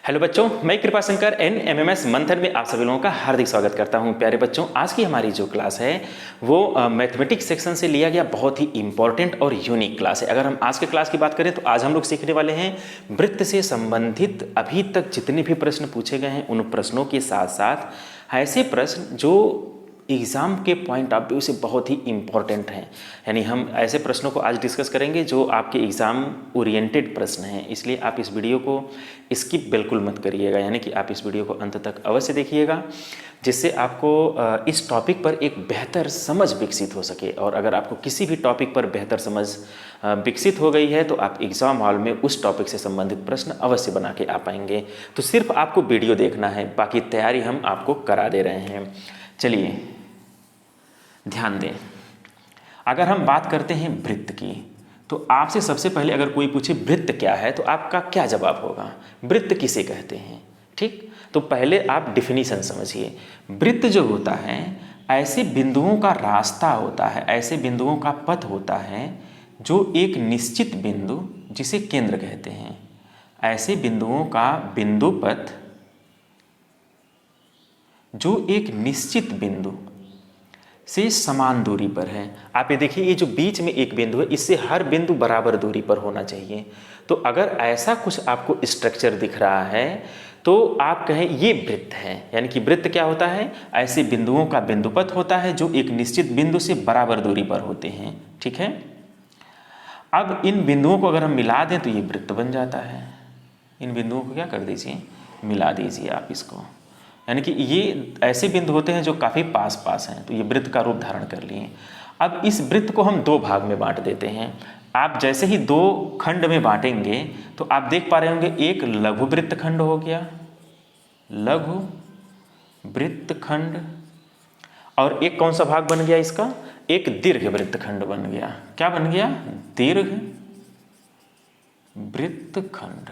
Hello बच्चों, मैं Kripashankar NMMS मंथन में आप सभी लोगों का हार्दिक स्वागत करता हूं। प्यारे बच्चों, आज की हमारी जो क्लास है वो मैथमेटिक्स सेक्शन से लिया गया बहुत ही इंपॉर्टेंट और यूनिक क्लास है। अगर हम आज के क्लास की बात करें तो आज हम लोग सीखने वाले हैं वृत्त से संबंधित अभी तक जितने भी प्रश्न पूछे गए हैं उन प्रश्नों के साथ साथ ऐसे प्रश्न जो एग्ज़ाम के पॉइंट ऑफ व्यू से बहुत ही इम्पॉर्टेंट हैं। यानी हम ऐसे प्रश्नों को आज डिस्कस करेंगे जो आपके एग्ज़ाम ओरिएंटेड प्रश्न हैं, इसलिए आप इस वीडियो को स्किप बिल्कुल मत करिएगा। यानी कि आप इस वीडियो को अंत तक अवश्य देखिएगा, जिससे आपको इस टॉपिक पर एक बेहतर समझ विकसित हो सके। और अगर आपको किसी भी टॉपिक पर बेहतर समझ विकसित हो गई है तो आप एग्ज़ाम हॉल में उस टॉपिक से संबंधित प्रश्न अवश्य बना के आ पाएंगे। तो सिर्फ आपको वीडियो देखना है, बाकी तैयारी हम आपको करा दे रहे हैं। चलिए ध्यान दें, अगर हम बात करते हैं वृत्त की तो आपसे सबसे पहले अगर कोई पूछे वृत्त क्या है तो आपका क्या जवाब होगा? वृत्त किसे कहते हैं? ठीक, तो पहले आप डिफिनीशन समझिए। वृत्त जो होता है ऐसे बिंदुओं का रास्ता होता है, ऐसे बिंदुओं का पथ होता है जो एक निश्चित बिंदु जिसे केंद्र कहते हैं, ऐसे बिंदुओं का बिंदु पथ जो एक निश्चित बिंदु से समान दूरी पर है। आप ये देखिए, ये जो बीच में एक बिंदु है इससे हर बिंदु बराबर दूरी पर होना चाहिए। तो अगर ऐसा कुछ आपको स्ट्रक्चर दिख रहा है तो आप कहें ये वृत्त है। यानी कि वृत्त क्या होता है? ऐसे बिंदुओं का बिंदुपथ होता है जो एक निश्चित बिंदु से बराबर दूरी पर होते हैं। ठीक है, अब इन बिंदुओं को अगर हम मिला दें तो ये वृत्त बन जाता है। इन बिंदुओं को क्या कर दीजिए, मिला दीजिए आप इसको। यानी कि ये ऐसे बिंदु होते हैं जो काफ़ी पास पास हैं, तो ये वृत्त का रूप धारण कर लिए। अब इस वृत्त को हम दो भाग में बांट देते हैं। आप जैसे ही दो खंड में बांटेंगे तो आप देख पा रहे होंगे, एक लघु वृत्त खंड हो गया, लघु वृत्त खंड, और एक कौन सा भाग बन गया इसका? एक दीर्घ वृत्त खंड बन गया। क्या बन गया? दीर्घ वृत्त खंड।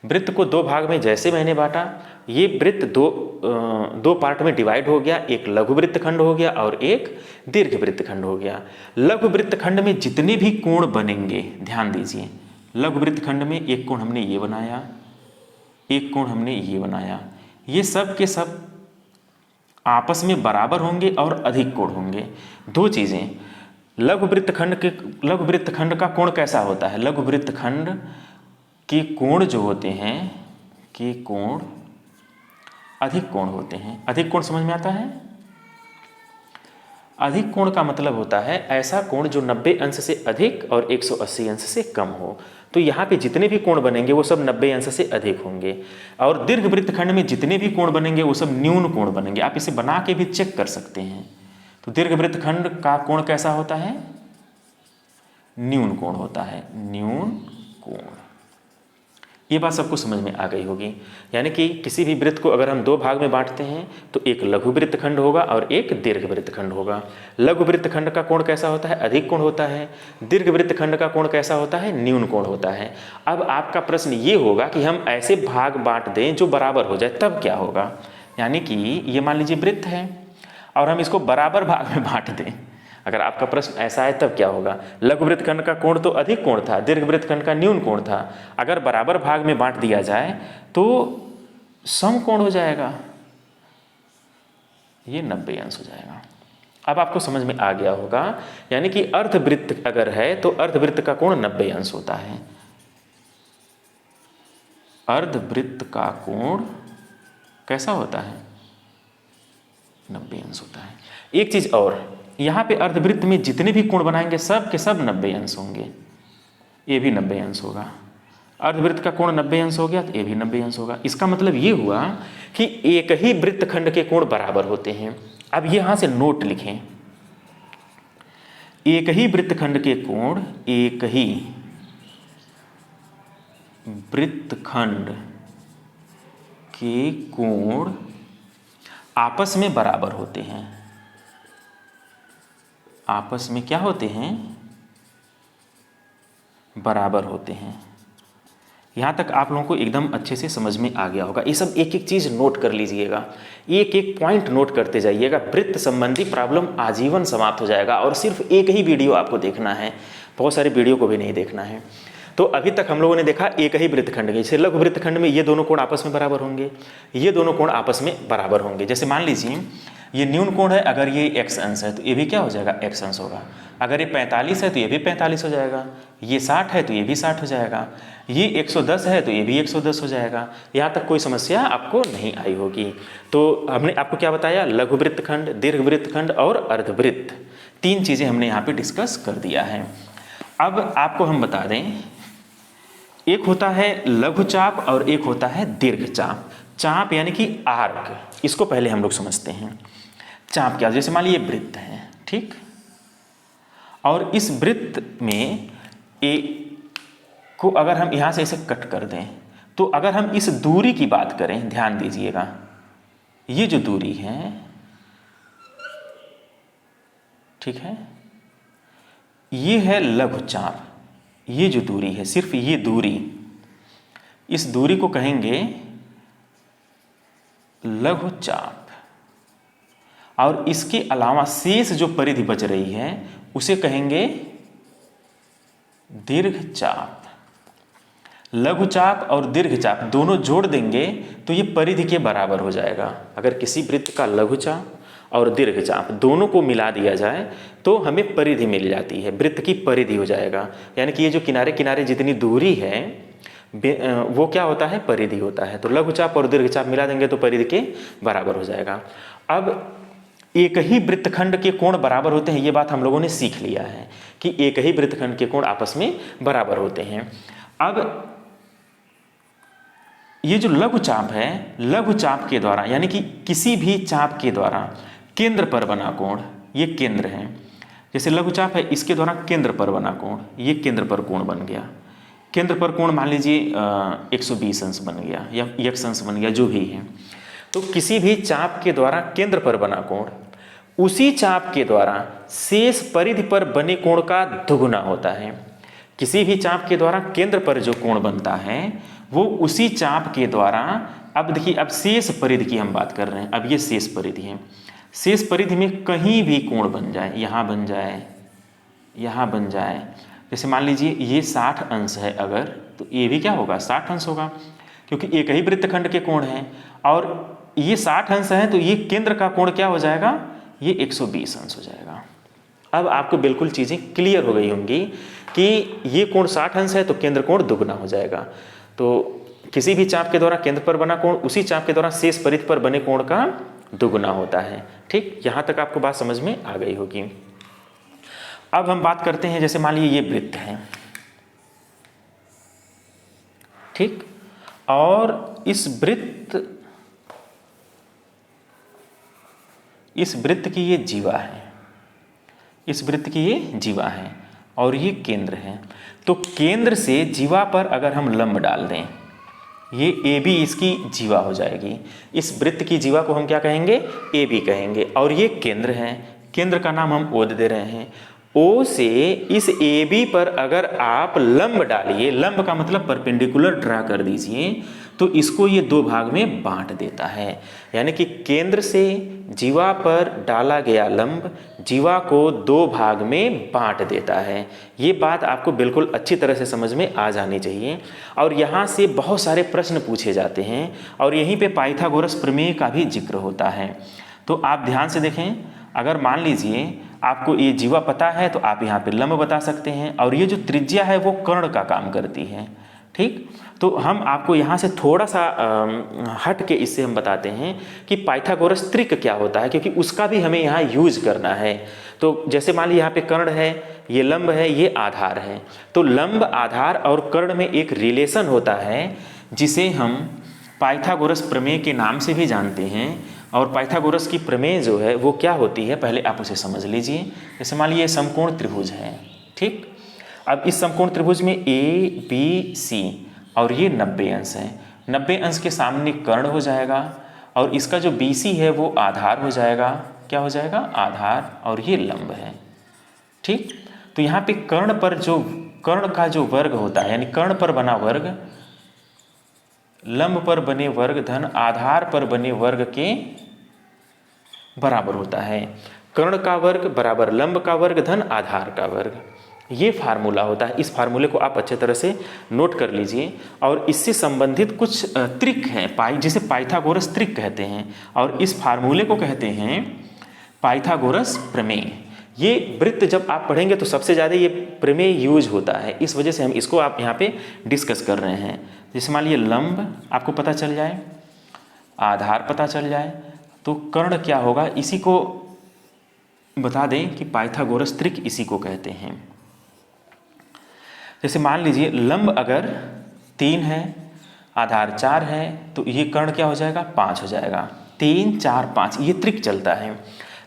वृत्त को दो भाग में जैसे मैंने बांटा, ये वृत्त दो पार्ट में डिवाइड हो गया। एक लघु वृत्त खंड हो गया और एक दीर्घ वृत्त खंड हो गया। लघु वृत्त खंड में जितने भी कोण बनेंगे, ध्यान दीजिए, लघु वृत्त खंड में एक कोण हमने ये बनाया, एक कोण हमने ये बनाया, ये सब के सब आपस में बराबर होंगे और अधिक कोण होंगे। दो चीज़ें, लघु वृत्त खंड का कोण कैसा होता है? लघु वृत्त खंड के कोण जो होते हैं, के कोण अधिक कोण होते हैं। अधिक कोण समझ में आता है? अधिक कोण का मतलब होता है ऐसा कोण जो 90 अंश से अधिक और 180 अंश से कम हो। तो यहाँ पे जितने भी कोण बनेंगे वो सब 90 अंश से अधिक होंगे। और दीर्घ वृत्त खंड में जितने भी कोण बनेंगे वो सब न्यून कोण बनेंगे। आप इसे बना के भी चेक कर सकते हैं। तो दीर्घ वृत्त खंड का कोण कैसा होता है? न्यून कोण होता है, न्यून कोण। ये बात सबको समझ में आ गई होगी। यानी कि किसी भी वृत्त को अगर हम दो भाग में बांटते हैं तो एक लघु वृत्त खंड होगा और एक दीर्घ वृत्त खंड होगा। लघु वृत्त खंड का कोण कैसा होता है? अधिक कोण होता है। दीर्घ वृत्त खंड का कोण कैसा होता है? न्यून कोण होता है। अब आपका प्रश्न ये होगा कि हम ऐसे भाग बांट दें जो बराबर हो जाए, तब क्या होगा? यानी कि ये मान लीजिए वृत्त है और हम इसको बराबर भाग में बांट दें। अगर आपका प्रश्न ऐसा है तब क्या होगा? लघु वृत्त खंड का कोण तो अधिक कोण था, दीर्घ वृत्त खंड का न्यून कोण था। अगर बराबर भाग में बांट दिया जाए तो सम कोण हो जाएगा, ये 90 अंश हो जाएगा। अब आपको समझ में आ गया होगा। यानी कि अर्धवृत्त अगर है तो अर्धवृत्त का कोण 90 अंश होता है। अर्धवृत्त का कोण कैसा होता है? 90 अंश होता है। एक चीज और, यहाँ पे अर्धवृत्त में जितने भी कोण बनाएंगे सब के सब 90 अंश होंगे। ये भी 90 अंश होगा। अर्धवृत्त का कोण 90 अंश हो गया तो ये भी 90 अंश होगा। इसका मतलब ये हुआ कि एक ही वृत्त खंड के कोण बराबर होते हैं। अब यहाँ से नोट लिखें, एक ही वृत्त खंड के कोण, एक ही वृत्त खंड के कोण आपस में बराबर होते हैं। आपस में क्या होते हैं? बराबर होते हैं। यहाँ तक आप लोगों को एकदम अच्छे से समझ में आ गया होगा। ये सब एक एक चीज़ नोट कर लीजिएगा, एक एक पॉइंट नोट करते जाइएगा। वृत्त संबंधी प्रॉब्लम आजीवन समाप्त हो जाएगा और सिर्फ एक ही वीडियो आपको देखना है, बहुत सारे वीडियो को भी नहीं देखना है। तो अभी तक हम लोगों ने देखा एक ही वृत्तखंड के, जैसे लघु वृत्तखंड में ये दोनों कोण आपस में बराबर होंगे, ये दोनों कोण आपस में बराबर होंगे। जैसे मान लीजिए ये न्यून कोण है, अगर ये x अंश है तो ये भी क्या हो जाएगा, x अंश होगा। अगर ये 45 है तो ये भी 45 हो जाएगा, ये 60 है तो ये भी 60 हो जाएगा, ये 110 है तो ये भी 110 हो जाएगा। यहाँ तक कोई समस्या आपको नहीं आई होगी। तो हमने आपको क्या बताया, लघु वृत्तखंड, दीर्घ वृत्तखंड और अर्धवृत्त, 3 चीज़ें हमने यहाँ पे डिस्कस कर दिया है। अब आपको हम बता दें, एक होता है लघु चाप और एक होता है दीर्घ चाप। चाप यानी कि आर्क, इसको पहले हम लोग समझते हैं। चाप क्या, जैसे मान लीजिए वृत्त है, ठीक, और इस वृत्त में ए को अगर हम यहाँ से ऐसे कट कर दें, तो अगर हम इस दूरी की बात करें, ध्यान दीजिएगा, ये जो दूरी है, ठीक है, ये है लघु चाप। ये जो दूरी है, सिर्फ ये दूरी, इस दूरी को कहेंगे लघु चाप। और इसके अलावा शेष जो परिधि बच रही है उसे कहेंगे दीर्घ चाप। लघु चाप और दीर्घ चाप दोनों जोड़ देंगे तो ये परिधि के बराबर हो जाएगा। अगर किसी वृत्त का लघु चाप और दीर्घ चाप दोनों को मिला दिया जाए तो हमें परिधि मिल जाती है, वृत्त की परिधि हो जाएगा। यानी कि ये जो किनारे किनारे जितनी दूरी है वो क्या होता है, परिधि होता है। तो लघु चाप और दीर्घ चाप मिला देंगे तो परिधि के बराबर हो जाएगा। अब एक ही वृत्तखंड के कोण बराबर होते हैं, ये बात हम लोगों ने सीख लिया है कि एक ही वृत्तखंड के कोण आपस में बराबर होते हैं। अब ये जो लघु चाप है, लघु चाप के द्वारा यानी कि किसी भी चाप के द्वारा केंद्र पर बना कोण, ये केंद्र है। जैसे लघु चाप है, इसके द्वारा केंद्र पर बना कोण, ये केंद्र पर कोण बन गया। केंद्र पर कोण मान लीजिए 120 अंश बन गया या x अंश बन गया, जो भी है। तो किसी भी चाप के द्वारा केंद्र पर बना कोण उसी चाप के द्वारा शेष परिधि पर बने कोण का दुगुना होता है। किसी भी चाप के द्वारा केंद्र पर जो कोण बनता है वो उसी चाप के द्वारा, अब देखिए, अब शेष परिधि की हम बात कर रहे हैं। अब ये शेष परिधि है, शेष परिधि में कहीं भी कोण बन जाए, यहाँ बन जाए, यहाँ बन जाए, जैसे मान लीजिए ये 60 अंश है अगर, तो ये भी क्या होगा, 60 अंश होगा, क्योंकि एक ही वृत्तखंड के कोण हैं। और ये 60 अंश है तो ये केंद्र का कोण क्या हो जाएगा, ये 120 अंश हो जाएगा। अब आपको बिल्कुल चीज़ें क्लियर हो गई होंगी कि ये कोण 60 अंश है तो केंद्र कोण दुगना हो जाएगा। तो किसी भी चाप के द्वारा केंद्र पर बना कोण उसी चाप के द्वारा शेष परिधि पर बने कोण का दुगना होता है। ठीक, यहाँ तक आपको बात समझ में आ गई होगी। अब हम बात करते हैं, जैसे मान लीजिए ये वृत्त है, ठीक, और इस वृत्त की ये जीवा है, इस वृत्त की ये जीवा है और ये केंद्र है। तो केंद्र से जीवा पर अगर हम लंब डाल दें, ये ए बी इसकी जीवा हो जाएगी। इस वृत्त की जीवा को हम क्या कहेंगे, ए बी कहेंगे। और ये केंद्र है, केंद्र का नाम हम ओ दे रहे हैं। ओ से इस ए बी पर अगर आप लंब डालिए, लंब का मतलब परपेंडिकुलर ड्रा कर दीजिए, तो इसको ये 2 भाग में बांट देता है। यानी कि केंद्र से जीवा पर डाला गया लंब जीवा को 2 भाग में बांट देता है। ये बात आपको बिल्कुल अच्छी तरह से समझ में आ जानी चाहिए। और यहाँ से बहुत सारे प्रश्न पूछे जाते हैं और यहीं पे पाइथागोरस प्रमेय का भी जिक्र होता है। तो आप ध्यान से देखें, अगर मान लीजिए आपको ये जीवा पता है तो आप यहाँ पे लंब बता सकते हैं, और ये जो त्रिज्या है वो कर्ण का काम करती है। ठीक, तो हम आपको यहाँ से थोड़ा सा हट के इससे हम बताते हैं कि पाइथागोरस त्रिक क्या होता है, क्योंकि उसका भी हमें यहाँ यूज करना है। तो जैसे मान लीजिए यहाँ पे कर्ण है, ये लंब है, ये आधार है। तो लंब, आधार और कर्ण में एक रिलेशन होता है जिसे हम पाइथागोरस प्रमेय के नाम से भी जानते हैं। और पाइथागोरस की प्रमेय जो है वो क्या होती है, पहले आप उसे समझ लीजिए। जैसे मान लीजिए समकोण त्रिभुज है, ठीक, अब इस समकोण त्रिभुज में ए बी सी और ये 90 अंश है। 90 अंश के सामने कर्ण हो जाएगा और इसका जो बी सी है वो आधार हो जाएगा। क्या हो जाएगा, आधार, और ये लंब है। ठीक, तो यहाँ पे कर्ण का जो वर्ग होता है, यानी कर्ण पर बना वर्ग लंब पर बने वर्ग धन आधार पर बने वर्ग के बराबर होता है। कर्ण का वर्ग बराबर लंब का वर्ग धन आधार का वर्ग। ये फार्मूला होता है। इस फार्मूले को आप अच्छे तरह से नोट कर लीजिए। और इससे संबंधित कुछ त्रिक हैं जिसे पाइथागोरस त्रिक कहते हैं, और इस फार्मूले को कहते हैं पाइथागोरस प्रमेय। ये वृत्त जब आप पढ़ेंगे तो सबसे ज़्यादा ये प्रमेय यूज होता है, इस वजह से हम इसको आप यहाँ पे डिस्कस कर रहे हैं। जैसे मान लीजिए लंब आपको पता चल जाए, आधार पता चल जाए, तो कर्ण क्या होगा इसी को बता दें कि पाइथागोरस त्रिक इसी को कहते हैं। जैसे मान लीजिए लंब अगर 3 है, आधार 4 है, तो ये कर्ण क्या हो जाएगा 5 हो जाएगा। 3 4 5 ये त्रिक चलता है।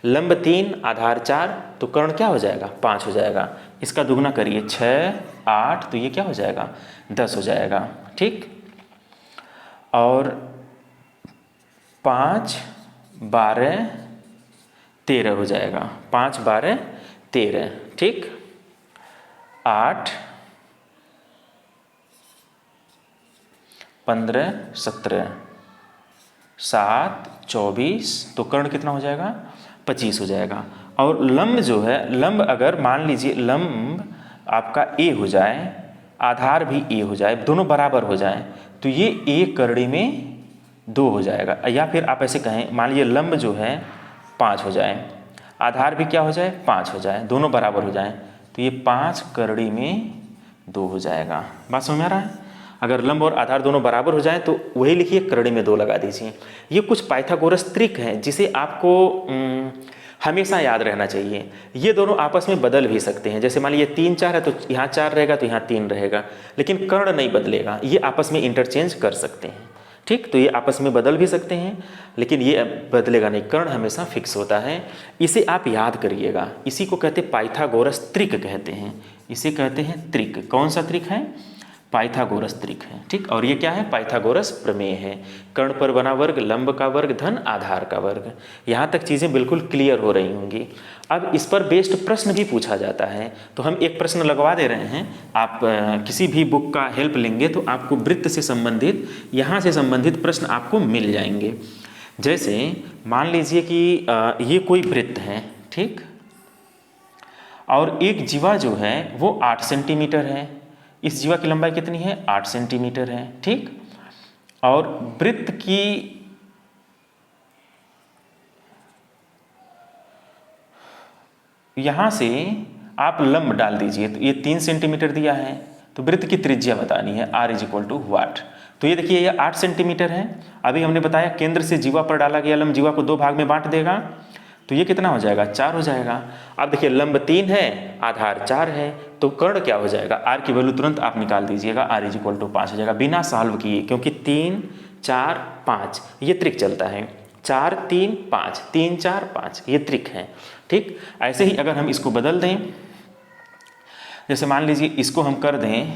लंब 3 आधार 4 तो कर्ण क्या हो जाएगा 5 हो जाएगा। इसका दुगना करिए 6 8 तो ये क्या हो जाएगा 10 हो जाएगा। ठीक, और 5 12 13 हो जाएगा। 5 12 13। ठीक, 8 15 17 7 24 तो कर्ण कितना हो जाएगा 25 हो जाएगा। और लंब जो है, लंब अगर मान लीजिए लंब आपका ए हो जाए, आधार भी ए हो जाए, दोनों बराबर हो जाए, तो ये ए करड़ी में 2 हो जाएगा। या फिर आप ऐसे कहें, मान लीजिए लंब जो है 5 हो जाए, आधार भी क्या हो जाए 5 हो जाए, दोनों बराबर हो जाए, तो ये 5 करड़ी में 2 हो जाएगा। बात समझ में आ रहा है? अगर लंब और आधार दोनों बराबर हो जाए तो वही लिखिए, करड़ी में 2 लगा दीजिए। ये कुछ पाइथागोरस त्रिक हैं जिसे आपको हमेशा याद रहना चाहिए। ये दोनों आपस में बदल भी सकते हैं। जैसे मान लीजिए 3 4 है तो यहाँ 4 रहेगा तो यहाँ 3 रहेगा, लेकिन कर्ण नहीं बदलेगा। ये आपस में इंटरचेंज कर सकते हैं। ठीक, तो ये आपस में बदल भी सकते हैं, लेकिन ये बदलेगा नहीं, कर्ण हमेशा फिक्स होता है। इसे आप याद करिएगा। इसी को कहते हैं पाइथागोरस त्रिक कहते हैं। इसे कहते हैं त्रिक। कौन सा त्रिक है? पाइथागोरस त्रिक है। ठीक, और ये क्या है? पाइथागोरस प्रमेय है। कर्ण पर बना वर्ग, लंब का वर्ग धन आधार का वर्ग। यहाँ तक चीज़ें बिल्कुल क्लियर हो रही होंगी। अब इस पर बेस्ड प्रश्न भी पूछा जाता है, तो हम एक प्रश्न लगवा दे रहे हैं। आप किसी भी बुक का हेल्प लेंगे तो आपको वृत्त से संबंधित, यहाँ से संबंधित प्रश्न आपको मिल जाएंगे। जैसे मान लीजिए कि ये कोई वृत्त है, ठीक, और एक जीवा जो है वो 8 सेंटीमीटर है। इस जीवा की लंबाई कितनी है? 8 सेंटीमीटर है। ठीक, और वृत्त की यहां से आप लंब डाल दीजिए, तो ये 3 सेंटीमीटर दिया है, तो वृत्त की त्रिज्या बतानी है, r = वाट। तो ये देखिए ये 8 सेंटीमीटर है। अभी हमने बताया केंद्र से जीवा पर डाला गया लंब जीवा को 2 भाग में बांट देगा, तो ये कितना हो जाएगा? 4 हो जाएगा। अब देखिए लंब 3 है, आधार 4 है, तो कर्ण क्या हो जाएगा? r की वैल्यू तुरंत आप निकाल दीजिएगा, r = 5 हो जाएगा बिना सॉल्व किए, क्योंकि 3 4 5 ये त्रिक चलता है। 4 3 5 3 4 5 ये त्रिक है। ठीक, ऐसे ही अगर हम इसको बदल दें, जैसे मान लीजिए इसको हम कर दें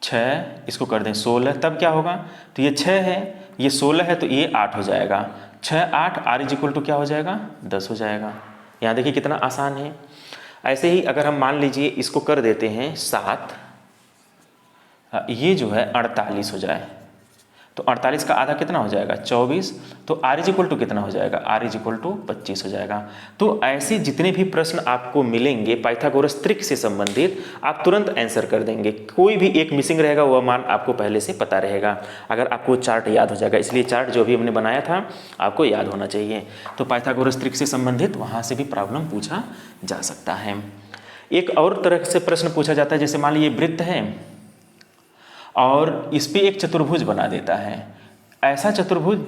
6, इसको कर दें 16, तब क्या होगा? तो ये 6 है, ये 16 है, तो ये 8 हो जाएगा। 6 8 r = क्या हो जाएगा? 10 हो जाएगा। यहाँ देखिए कितना आसान है। ऐसे ही अगर हम मान लीजिए इसको कर देते हैं 7, ये जो है 48 हो जाए, तो 48 का आधा कितना हो जाएगा? 24, तो r = कितना हो जाएगा? r = 25 हो जाएगा। तो ऐसे जितने भी प्रश्न आपको मिलेंगे पाइथागोरस त्रिक से संबंधित, आप तुरंत आंसर कर देंगे। कोई भी एक मिसिंग रहेगा, वह मान आपको पहले से पता रहेगा, अगर आपको चार्ट याद हो जाएगा। इसलिए चार्ट जो भी हमने बनाया था आपको याद होना चाहिए। तो पाइथागोरस त्रिक से संबंधित वहाँ से भी प्रॉब्लम पूछा जा सकता है। एक और तरह से प्रश्न पूछा जाता है, जैसे मान लीजिए वृत्त है और इस पे एक चतुर्भुज बना देता है। ऐसा चतुर्भुज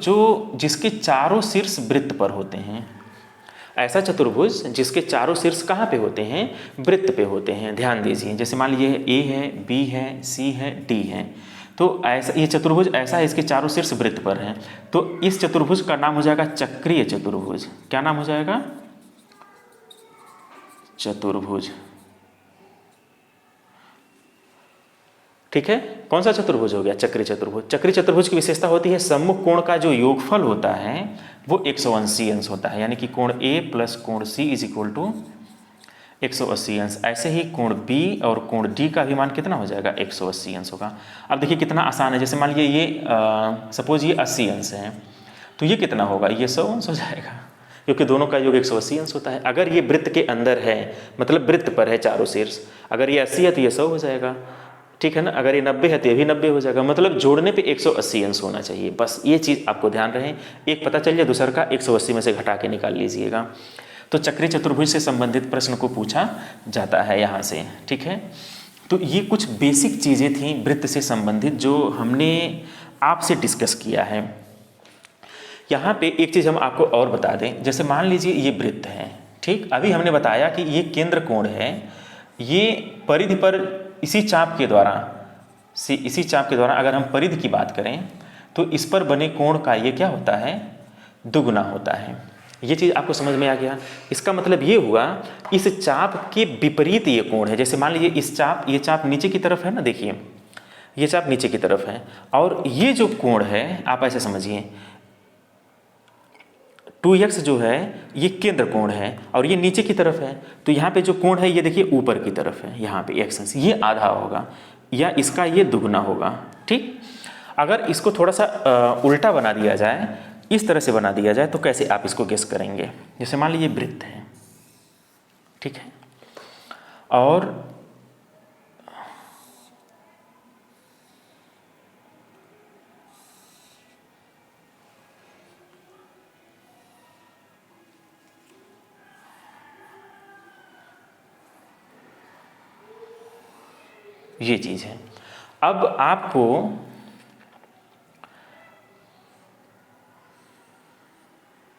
जिसके चारों शीर्ष वृत्त पर होते हैं। ऐसा चतुर्भुज जिसके चारों शीर्ष कहाँ पे होते हैं? वृत्त पे होते हैं। ध्यान दीजिए, जैसे मान लीजिए ए है, बी है, सी है, डी है, तो ऐसा ये चतुर्भुज ऐसा है, इसके चारों शीर्ष वृत्त पर हैं। तो इस चतुर्भुज का नाम हो जाएगा चक्रीय चतुर्भुज। क्या नाम हो जाएगा? चतुर्भुज। ठीक है, कौन सा चतुर्भुज हो गया? चक्रीय चतुर्भुज। चक्रीय चतुर्भुज की विशेषता होती है सम्मुख कोण का जो योगफल होता है वो 180 अंश होता है, यानी कि कोण A + कोण C = 180 अंश। ऐसे ही कोण B और कोण D का भी मान कितना हो जाएगा? 180 अंश होगा। अब देखिए कितना आसान है। जैसे मान लीजिए ये सपोज ये 80 अंश है, तो ये कितना होगा? ये 100 अंश हो जाएगा। क्योंकि दोनों का योग 180 अंश होता है। अगर ये वृत्त के अंदर है, मतलब वृत्त पर है चारों शीर्ष, अगर ये 80 है तो ये 100 हो जाएगा, ठीक है ना। अगर ये 90 है तो ये भी 90 हो जाएगा, मतलब जोड़ने पे 180 अंश होना चाहिए। बस ये चीज़ आपको ध्यान रहे, एक पता चल जाए दूसर का 180 में से घटा के निकाल लीजिएगा। तो चक्रीय चतुर्भुज से संबंधित प्रश्न को पूछा जाता है यहाँ से, ठीक है। तो ये कुछ बेसिक चीज़ें थी वृत्त से संबंधित जो हमने आपसे डिस्कस किया है। यहाँ पे एक चीज़ हम आपको और बता दें, जैसे मान लीजिए ये वृत्त है, ठीक। अभी हमने बताया कि ये केंद्र कोण है, ये परिधि पर इसी चाप के द्वारा अगर हम परिधि की बात करें तो इस पर बने कोण का ये क्या होता है, दुगुना होता है। ये चीज़ आपको समझ में आ गया। इसका मतलब ये हुआ इस चाप के विपरीत ये कोण है। जैसे मान लीजिए ये चाप नीचे की तरफ है ना, देखिए ये चाप नीचे की तरफ है और ये जो कोण है आप ऐसे समझिए 2x जो है ये केंद्र कोण है और ये नीचे की तरफ है, तो यहाँ पे जो कोण है ये देखिए ऊपर की तरफ है, यहाँ पे x अंश ये आधा होगा या इसका ये दुगना होगा, ठीक। अगर इसको थोड़ा सा उल्टा बना दिया जाए, इस तरह से बना दिया जाए तो कैसे आप इसको गेस करेंगे। जैसे मान लीजिए वृत्त है, ठीक है, और ये चीज़ है। अब आपको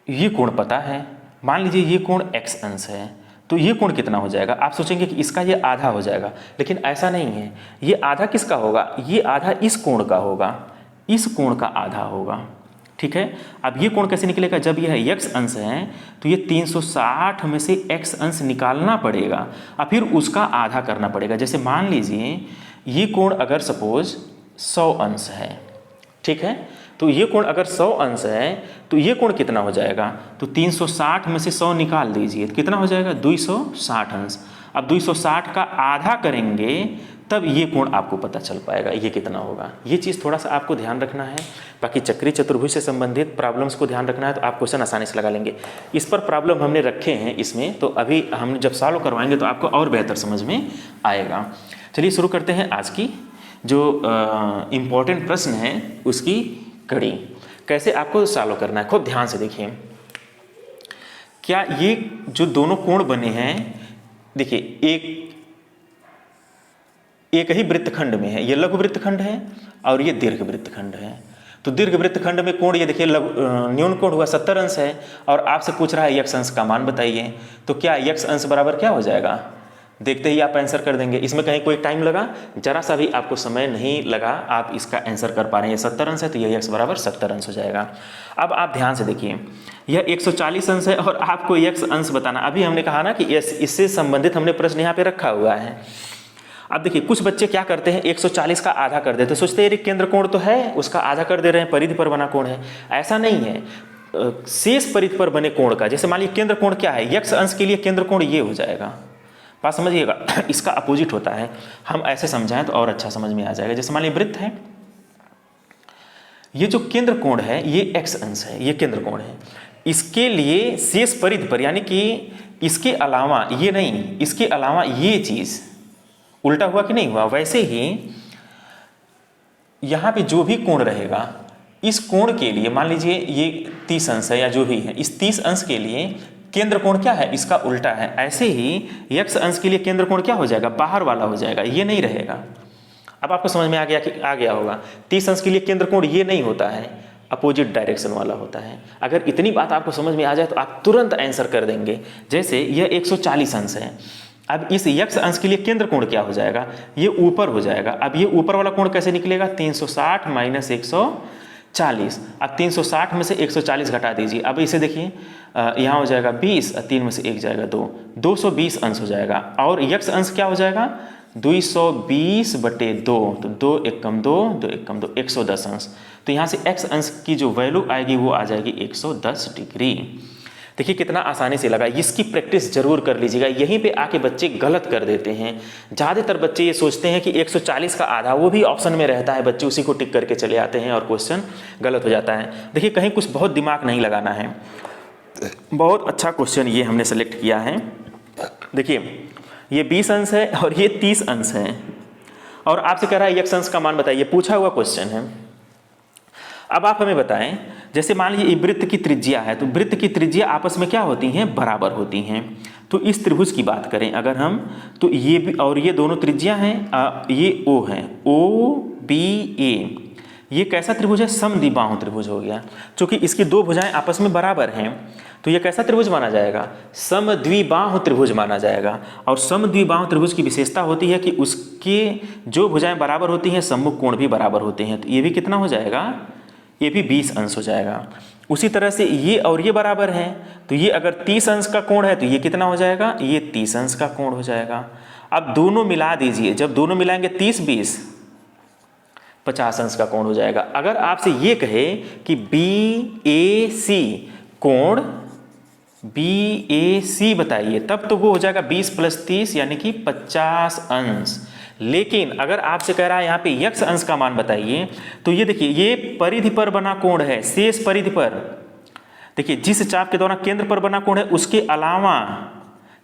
ये कोण पता है, मान लीजिए ये कोण x अंश है, तो ये कोण कितना हो जाएगा। आप सोचेंगे कि इसका ये आधा हो जाएगा, लेकिन ऐसा नहीं है। ये आधा किसका होगा, ये आधा इस कोण का होगा, इस कोण का आधा होगा, ठीक है। अब ये कोण कैसे निकलेगा, जब यह x अंश है तो ये 360 में से x अंश निकालना पड़ेगा और फिर उसका आधा करना पड़ेगा। जैसे मान लीजिए ये कोण अगर सपोज 100 अंश है, ठीक है, तो ये कोण अगर 100 अंश है तो ये कोण कितना हो जाएगा, तो 360 में से 100 निकाल दीजिए तो कितना हो जाएगा, 260 अंश। अब 260 का आधा करेंगे तब ये कोण आपको पता चल पाएगा ये कितना होगा। ये चीज़ थोड़ा सा आपको ध्यान रखना है। बाकी चक्रीय चतुर्भुज से संबंधित प्रॉब्लम्स को ध्यान रखना है तो आप क्वेश्चन आसानी से लगा लेंगे। इस पर प्रॉब्लम हमने रखे हैं इसमें, तो अभी हम जब सॉल्व करवाएंगे तो आपको और बेहतर समझ में आएगा। चलिए शुरू करते हैं आज की जो इम्पोर्टेंट प्रश्न है उसकी कड़ी। कैसे आपको सॉल्व करना है, खूब ध्यान से देखिए। क्या ये जो दोनों कोण बने हैं, देखिए एक ही वृत्तखंड में है, ये लघु वृत्तखंड है और ये दीर्घ वृत्तखंड है। तो दीर्घ वृत्तखंड में कोण ये देखिए न्यून कोण हुआ 70 अंश है और आपसे पूछ रहा है x अंश का मान बताइए। तो क्या x अंश बराबर क्या हो जाएगा, देखते ही आप आंसर कर देंगे। इसमें कहीं कोई टाइम लगा, जरा सा भी आपको समय नहीं लगा, आप इसका आंसर कर पा रहे हैं। ये 70 अंश है तो ये x बराबर 70 अंश हो जाएगा। अब आप ध्यान से देखिए, यह 140 अंश है और आपको x अंश बताना। अभी हमने कहा ना कि इससे संबंधित हमने प्रश्न यहाँ पे रखा हुआ है। अब देखिए कुछ बच्चे क्या करते हैं, 140 का आधा कर देते, सोचते हैं केंद्र कोण तो है उसका आधा कर दे रहे हैं, परिधि पर बना कोण है। ऐसा नहीं है, शेष परिधि पर बने कोण का, जैसे मान लीजिए केंद्र कोण क्या है, x अंश के लिए केंद्र कोण ये हो जाएगा। बात समझिएगा, इसका अपोजिट होता है। हम ऐसे समझाएं तो और अच्छा समझ में आ जाएगा। जैसे मान लीजिए वृत्त है, ये जो केंद्र कोण है ये x अंश है, ये केंद्र कोण है। इसके लिए शेष परिधि पर, यानी कि इसके अलावा ये नहीं, इसके अलावा ये चीज उल्टा हुआ कि नहीं हुआ, वैसे ही यहाँ पे जो भी कोण रहेगा, इस कोण के लिए मान लीजिए ये 30 अंश है या जो भी है, इस 30 अंश के लिए केंद्र कोण क्या है, इसका उल्टा है। ऐसे ही x अंश के लिए केंद्र कोण क्या हो जाएगा, बाहर वाला हो जाएगा, ये नहीं रहेगा। अब आपको समझ में आ गया कि आ गया होगा। 30 अंश के लिए केंद्र कोण ये नहीं होता है, अपोजिट डायरेक्शन वाला होता है। अगर इतनी बात आपको समझ में आ जाए तो आप तुरंत आंसर कर देंगे। जैसे यह 140 अंश है, अब इस x अंश के लिए केंद्र कोण क्या हो जाएगा, ये ऊपर हो जाएगा। अब ये ऊपर वाला कोण कैसे निकलेगा, 360 माइनस 140। अब 360 में से 140 घटा दीजिए। अब इसे देखिए यहाँ हो जाएगा 20, 3 में से 1 जाएगा 2, 220 अंश हो जाएगा। और x अंश क्या हो जाएगा, 220 बटे 2, तो 2 एकम 2, 2 एकम 2, 110 अंश। तो यहाँ से x अंश की जो वैल्यू आएगी वो आ जाएगी 110 डिग्री। देखिए कितना आसानी से लगा। इसकी प्रैक्टिस जरूर कर लीजिएगा। यहीं पे आके बच्चे गलत कर देते हैं। ज़्यादातर बच्चे ये सोचते हैं कि 140 का आधा, वो भी ऑप्शन में रहता है, बच्चे उसी को टिक करके चले आते हैं और क्वेश्चन गलत हो जाता है। देखिए कहीं कुछ बहुत दिमाग नहीं लगाना है। बहुत अच्छा क्वेश्चन ये हमने सेलेक्ट किया है। देखिए ये 20 अंश है और ये 30 अंश है और आपसे कह रहा है x अंश का मान बताइए, पूछा हुआ क्वेश्चन है। अब आप हमें बताएं, जैसे मान लीजिए वृत्त की त्रिज्या है, तो वृत्त की त्रिज्या आपस में क्या होती हैं, बराबर होती हैं। तो इस त्रिभुज की बात करें अगर हम, तो ये भी और ये दोनों त्रिज्या हैं, ये O है, OBA, ये कैसा त्रिभुज है, समद्विबाहु त्रिभुज हो गया। क्योंकि इसकी दो भुजाएं आपस में बराबर हैं तो ये कैसा त्रिभुज माना जाएगा, समद्विबाहु त्रिभुज माना जाएगा। और समद्विबाहु त्रिभुज की विशेषता होती है कि उसके जो भुजाएं बराबर होती हैं सम्मुख कोण भी बराबर होते हैं। तो ये भी कितना हो जाएगा, ये भी 20 अंश हो जाएगा। उसी तरह से ये और ये बराबर हैं, तो ये अगर 30 अंश का कोण है तो ये कितना हो जाएगा, ये 30 अंश का कोण हो जाएगा। अब दोनों मिला दीजिए, जब दोनों मिलाएंगे 30 20 50 अंश का कोण हो जाएगा। अगर आपसे ये कहे कि BAC कोण BAC बताइए, तब तो वो हो जाएगा 20 + 30 यानी कि 50 अंश। लेकिन अगर आपसे कह रहा है यहाँ पे x अंश का मान बताइए, तो ये देखिए ये परिधि पर बना कोण है, शेष परिधि पर, देखिए जिस चाप के द्वारा केंद्र पर बना कोण है उसके अलावा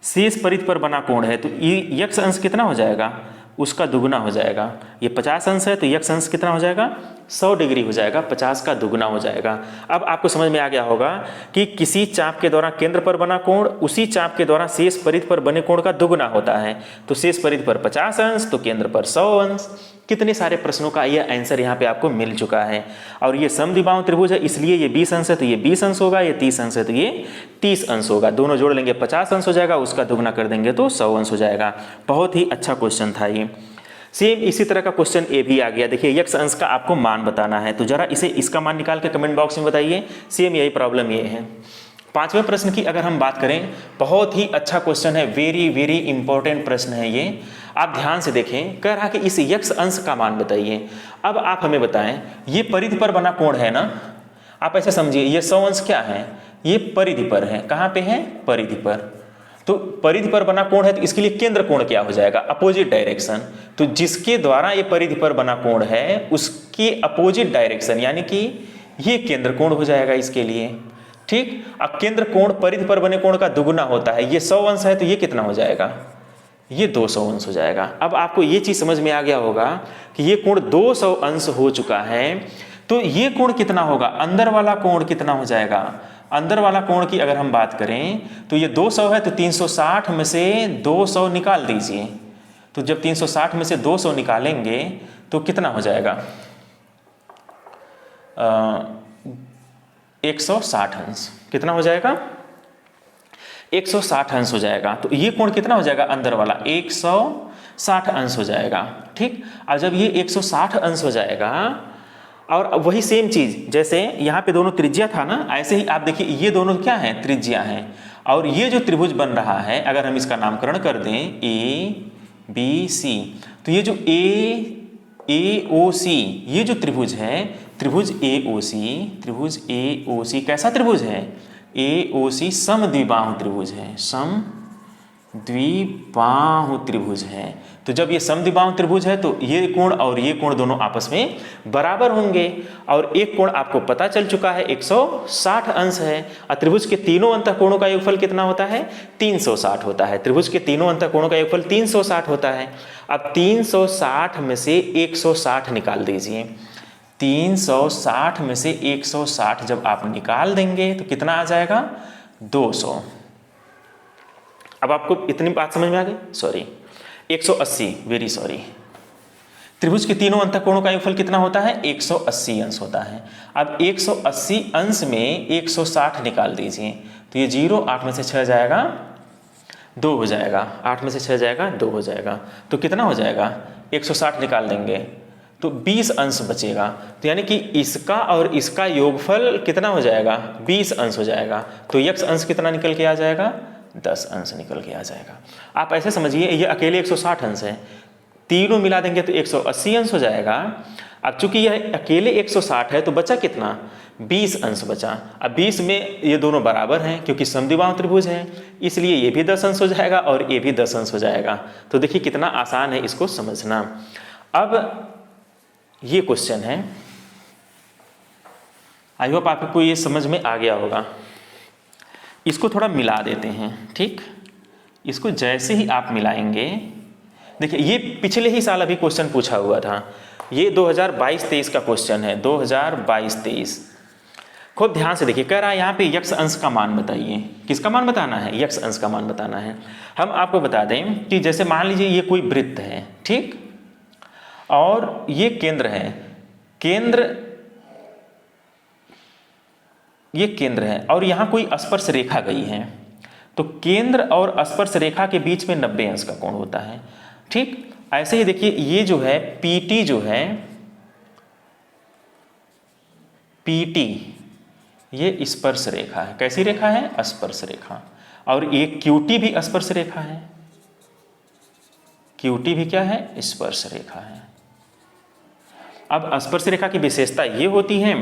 शेष परिधि पर बना कोण है, तो ये x अंश कितना हो जाएगा, उसका दुगुना हो जाएगा। ये 50 अंश है तो x अंश कितना हो जाएगा, 100 डिग्री हो जाएगा, 50 का दुगुना हो जाएगा। अब आपको समझ में आ गया होगा कि किसी चाप के द्वारा केंद्र पर बना कोण उसी चाप के द्वारा शेष परिधि पर बने कोण का दुगुना होता है। तो शेष परिधि पर 50 अंश तो केंद्र पर 100 अंश। कितने सारे प्रश्नों का यह आंसर यहाँ पे आपको मिल चुका है। और ये समद्विबाहु त्रिभुज है इसलिए ये 20 अंश है तो ये 20 अंश होगा, ये 30 अंश है तो ये 30 अंश होगा। दोनों जोड़ लेंगे 50 अंश हो जाएगा, उसका दुगुना कर देंगे तो 100 अंश हो जाएगा। बहुत ही अच्छा क्वेश्चन था ये। सेम इसी तरह का क्वेश्चन ए भी आ गया। देखिए x अंश का आपको मान बताना है, तो जरा इसका मान निकाल के कमेंट बॉक्स में बताइए। सेम यही प्रॉब्लम ये है। पांचवें प्रश्न की अगर हम बात करें, बहुत ही अच्छा क्वेश्चन है, वेरी वेरी इंपॉर्टेंट प्रश्न है ये। आप ध्यान से देखें, कह रहा कि इस x अंश का मान बताइए। अब आप हमें बताएं, ये परिधि पर बना कोण है ना, आप ऐसे समझिए ये 100 अंश क्या है, ये परिधि पर है। कहाँ पे है, परिधि पर। तो परिधि पर बना कोण है तो इसके लिए केंद्र कोण क्या हो जाएगा, अपोजिट डायरेक्शन। तो जिसके द्वारा ये परिधि पर बना कोण है उसके अपोजिट डायरेक्शन यानी कि ये केंद्र कोण हो जाएगा इसके लिए। ठीक, अब केंद्र कोण परिधि पर बने कोण का दुगुना होता है। ये 100 अंश है तो ये कितना हो जाएगा, ये 200 अंश हो जाएगा। अब आपको ये चीज समझ में आ गया होगा कि ये कोण 200 अंश हो चुका है। तो ये कोण कितना होगा, अंदर वाला कोण कितना हो जाएगा, अंदर वाला कोण की अगर हम बात करें तो ये 200 है तो 360 में से 200 निकाल दीजिए। तो जब 360 में से 200 निकालेंगे तो कितना हो जाएगा, 160 अंश। कितना हो जाएगा, 160 अंश हो जाएगा। तो ये कोण कितना हो जाएगा, अंदर वाला 160 अंश हो जाएगा। ठीक, अब जब ये 160 अंश हो जाएगा और वही सेम चीज जैसे यहाँ पे दोनों त्रिज्या था ना, ऐसे ही आप देखिए ये दोनों क्या हैं, त्रिज्या हैं। और ये जो त्रिभुज बन रहा है अगर हम इसका नामकरण कर दें ABC, तो ये जो AOC ये जो त्रिभुज है, त्रिभुज AOC कैसा त्रिभुज है, AOC समद्विबाहु त्रिभुज है, समद्विबाहु त्रिभुज है। तो जब ये समद्विबाहु त्रिभुज है तो ये कोण और ये कोण दोनों आपस में बराबर होंगे। और एक कोण आपको पता चल चुका है 160 अंश है। और त्रिभुज के तीनों अंतःकोणों का योगफल कितना होता है, 360 होता है। त्रिभुज के तीनों अंतःकोणों का योगफल 360 होता है। अब 360 में से 160 निकाल दीजिए। 360 में से 160 जब आप निकाल देंगे तो कितना आ जाएगा, 200। अब आपको इतनी बात समझ में आ गई, सॉरी 180, वेरी सॉरी। त्रिभुज के तीनों अंतःकोणों का योगफल कितना होता है, 180 अंश होता है। अब 180 अंश में 160 निकाल दीजिए तो ये 0, 8 में से 6 जाएगा 2 हो जाएगा, 8 में से 6 जाएगा 2 हो जाएगा। तो कितना हो जाएगा, 160 निकाल देंगे तो 20 अंश बचेगा। तो यानी कि इसका और इसका योगफल कितना हो जाएगा, 20 अंश हो जाएगा। तो x अंश कितना निकल के आ जाएगा, 10 अंश निकल के आ जाएगा। आप ऐसे समझिए ये अकेले 160 अंश है, तीनों मिला देंगे तो 180 अंश हो जाएगा। अब चूंकि यह अकेले 160 है तो बचा कितना, 20 अंश बचा। अब 20 में ये दोनों बराबर हैं क्योंकि समद्विबाहु त्रिभुज है, इसलिए ये भी 10 अंश हो जाएगा और ये भी 10 अंश हो जाएगा। तो देखिए कितना आसान है इसको समझना। अब ये क्वेश्चन है, आई होप आपको ये समझ में आ गया होगा। इसको थोड़ा मिला देते हैं, ठीक। इसको जैसे ही आप मिलाएंगे, देखिए ये पिछले ही साल अभी क्वेश्चन पूछा हुआ था, ये 2022-23 का क्वेश्चन है, 2022-23। खूब ध्यान से देखिए, कह रहा है यहाँ पे यक्ष अंश का मान बताइए। किसका मान बताना है? यक्ष अंश का मान बताना है। हम आपको बता दें कि जैसे मान लीजिए ये कोई वृत्त है, ठीक, और ये केंद्र है, ये केंद्र है, और यहाँ कोई स्पर्श रेखा गई है, तो केंद्र और स्पर्श रेखा के बीच में 90 अंश का कोण होता है, ठीक। ऐसे ही देखिए ये जो है PT जो है, PT ये स्पर्श रेखा है। कैसी रेखा है? स्पर्श रेखा। और ये QT भी स्पर्श रेखा है। QT भी क्या है? स्पर्श रेखा है। अब स्पर्श रेखा की विशेषता ये होती है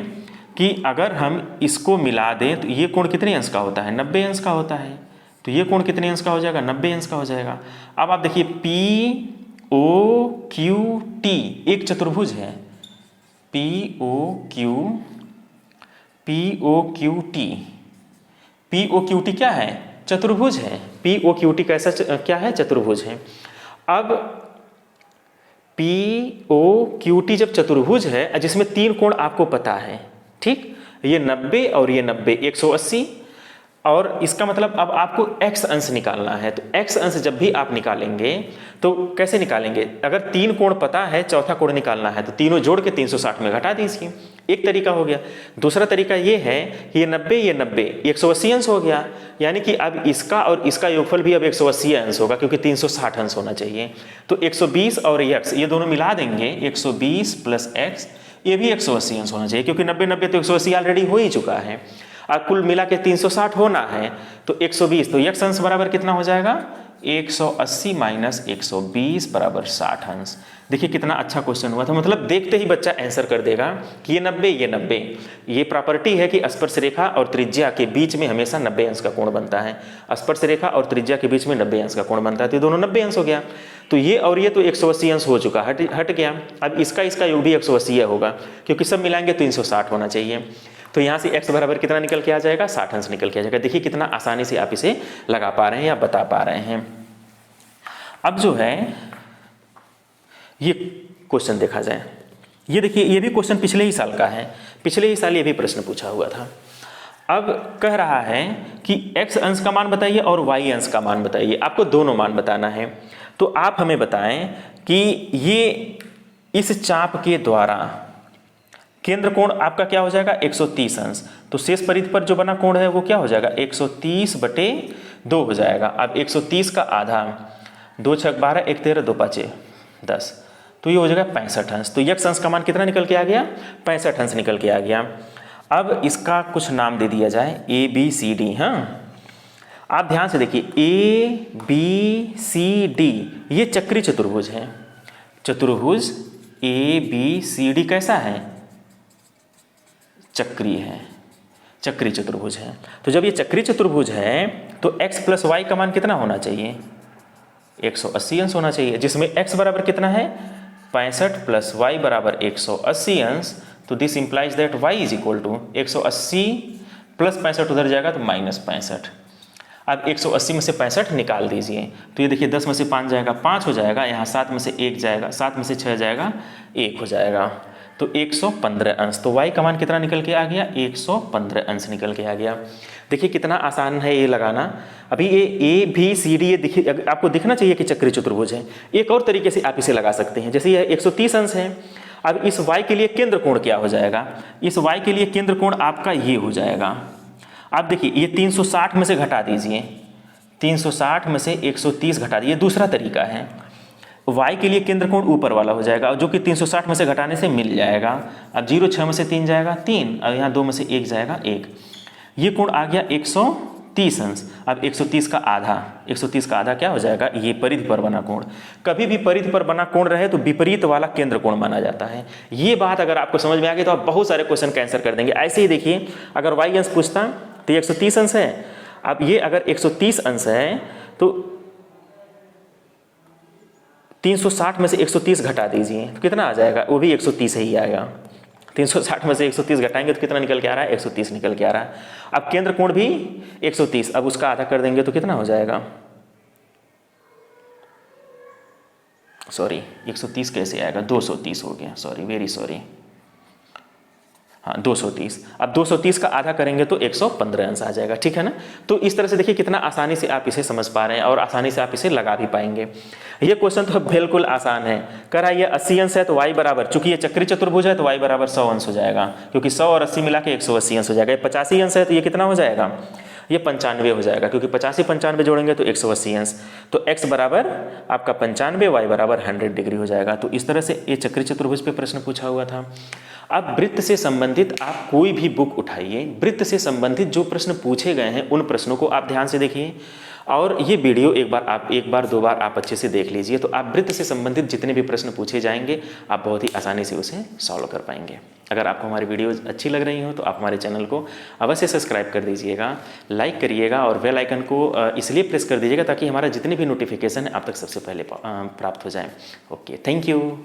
कि अगर हम इसको मिला दें तो ये कोण कितने अंश का होता है? 90 अंश का होता है। तो ये कोण कितने अंश का हो जाएगा? 90 अंश का हो जाएगा। अब आप देखिए POQT एक चतुर्भुज है, POQT क्या है? चतुर्भुज है। POQT कैसा क्या है? चतुर्भुज है। अब POQT जब चतुर्भुज है जिसमें 3 कोण आपको पता है, ठीक, ये 90 और ये 90, 180, और इसका मतलब अब आपको x अंश निकालना है। तो x अंश जब भी आप निकालेंगे तो कैसे निकालेंगे? अगर 3 कोण पता है, चौथा कोण निकालना है, तो तीनों जोड़ के 360 में घटा दीजिए। एक तरीका हो गया। दूसरा तरीका ये है कि ये 90 180 अंश हो गया, यानी कि अब इसका और इसका योगफल भी अब 180 अंश होगा, क्योंकि 360 अंश होना चाहिए। तो 120 और x ये दोनों मिला देंगे, 120 प्लस x, ये भी 180 अंश होना चाहिए, क्योंकि 90 तो 180 ऑलरेडी हो ही चुका है। और कुल मिला के 360 होना है, तो 120, तो x अंश बराबर कितना हो जाएगा? 180 माइनस 120 बराबर 60 अंश। देखिए कितना अच्छा क्वेश्चन हुआ था, मतलब देखते ही बच्चा आंसर कर देगा कि ये 90 ये 90। ये प्रॉपर्टी है कि स्पर्श रेखा और त्रिज्या के बीच में हमेशा 90 अंश का कोण बनता है। स्पर्श रेखा और त्रिज्या के बीच में 90 अंश का कोण बनता है, तो ये दोनों 90 अंश हो गया। तो ये और ये तो 180 अंश हो चुका, हट गया। अब इसका योग भी 180 होगा, क्योंकि सब मिलाएंगे 360 होना चाहिए। तो यहाँ से x बराबर कितना निकल के आ जाएगा? 60 अंश निकल के आ जाएगा। देखिए कितना आसानी से आप इसे लगा पा रहे हैं या बता पा रहे हैं। अब जो है ये क्वेश्चन देखा जाए, ये देखिए ये भी क्वेश्चन पिछले ही साल का है, पिछले ही साल ये भी प्रश्न पूछा हुआ था। अब कह रहा है कि x अंश का मान बताइए और y अंश का मान बताइए, आपको दोनों मान बताना है। तो आप हमें बताएं कि ये इस चाप के द्वारा केंद्र कोण आपका क्या हो जाएगा? 130 अंश। तो शेष परिधि पर जो बना कोण है वो क्या हो जाएगा? 130/2 हो जाएगा। अब 130 का आधा, 2 6 12, 1 13, 2 5 10, तो ये हो जाएगा 65 अंश। तो यक्ष अंश का मान कितना निकल के आ गया? 65 अंश निकल के आ गया। अब इसका कुछ नाम दे दिया जाए, ABCD। हाँ, आप ध्यान से देखिए, ABCD ये चक्री चतुर्भुज है। चतुर्भुज ABCD कैसा है? चक्री है, चक्री चतुर्भुज है। तो जब ये चक्री चतुर्भुज है तो x प्लस वाई का मान कितना होना चाहिए? 180 अंश होना चाहिए, जिसमें x बराबर कितना है? 65 प्लस वाई बराबर 180 अंश। तो this implies that y is equal to 180 plus 65 उधर जाएगा तो माइनस 65। अब 180 में से 65 निकाल दीजिए, तो ये देखिए 10 में से 5 जाएगा 5 हो जाएगा, यहाँ 7 में से 1 जाएगा, 7 में से 6 जाएगा 1 हो जाएगा, तो 115 अंश। तो y का मान कितना निकल के आ गया? 115 अंश निकल के आ गया। देखिए कितना आसान है ये लगाना। अभी ये ABCD ये देखिए, आपको दिखना चाहिए कि चक्री चतुर्भुज है। एक और तरीके से आप इसे लगा सकते हैं, जैसे ये 130 अंश है। अब इस y के लिए केंद्र कोण क्या हो जाएगा? इस y के लिए केंद्र कोण आपका ये हो जाएगा। आप देखिए ये 360 में से घटा दीजिए, 360 में से 130 घटा दीजिए, दूसरा तरीका है। y के लिए केंद्र कोण ऊपर वाला हो जाएगा, जो कि 360 में से घटाने से मिल जाएगा। अब 0 6 में से 3 जाएगा 3, और यहाँ 2 में से 1 जाएगा 1। ये कोण आ गया 130 अंश। अब 130 का आधा, 130 का आधा क्या हो जाएगा? ये परिधि पर बना कोण। कभी भी परिधि पर बना कोण रहे तो विपरीत वाला केंद्र कोण माना जाता है। ये बात अगर आपको समझ में आ गई तो आप बहुत सारे क्वेश्चन का आंसर कर देंगे। ऐसे ही देखिए, अगर y अंश पूछता तो 130 अंश है। अब ये अगर 130 अंश है तो 360 में से 130 घटा दीजिए तो कितना आ जाएगा? वो भी 130 ही आएगा। 360 में से 130 घटाएंगे तो कितना निकल के आ रहा है? 130 निकल के आ रहा है। अब केंद्र कोण भी 130, अब उसका आधा कर देंगे तो कितना हो जाएगा? सॉरी 130 कैसे आएगा? 230 हो गया, सॉरी वेरी सॉरी, हाँ 230। अब 230 का आधा करेंगे तो 115 अंश आ जाएगा, ठीक है ना। तो इस तरह से देखिए कितना आसानी से आप इसे समझ पा रहे हैं और आसानी से आप इसे लगा भी पाएंगे। ये क्वेश्चन तो बिल्कुल आसान है। कह रहा है ये 80 अंश है तो y बराबर, चूंकि ये चक्री चतुर्भुज है तो y बराबर 100 अंश हो जाएगा, क्योंकि 100 और 80 मिला के 180 अंश हो जाएगा। ये 85 अंश है तो ये कितना हो जाएगा? ये 95 हो जाएगा, क्योंकि 85 95 जोड़ेंगे तो 180 अंश। तो x बराबर आपका 95, y बराबर 100 डिग्री हो जाएगा। तो इस तरह से ये चक्री चतुर्भुज पे प्रश्न पूछा हुआ था। अब वृत्त से संबंधित आप कोई भी बुक उठाइए, वृत्त से संबंधित जो प्रश्न पूछे गए हैं उन प्रश्नों को आप ध्यान से देखिए, और ये वीडियो एक बार दो बार आप अच्छे से देख लीजिए, तो आप वृत्त से संबंधित जितने भी प्रश्न पूछे जाएंगे आप बहुत ही आसानी से उसे सॉल्व कर पाएंगे। अगर आपको हमारी वीडियो अच्छी लग रही हो तो आप हमारे चैनल को अवश्य सब्सक्राइब कर दीजिएगा, लाइक करिएगा और बेल आइकन को इसलिए प्रेस कर दीजिएगा ताकि हमारा जितने भी नोटिफिकेशन है आप तक सबसे पहले प्राप्त हो जाए। Okay, thank you.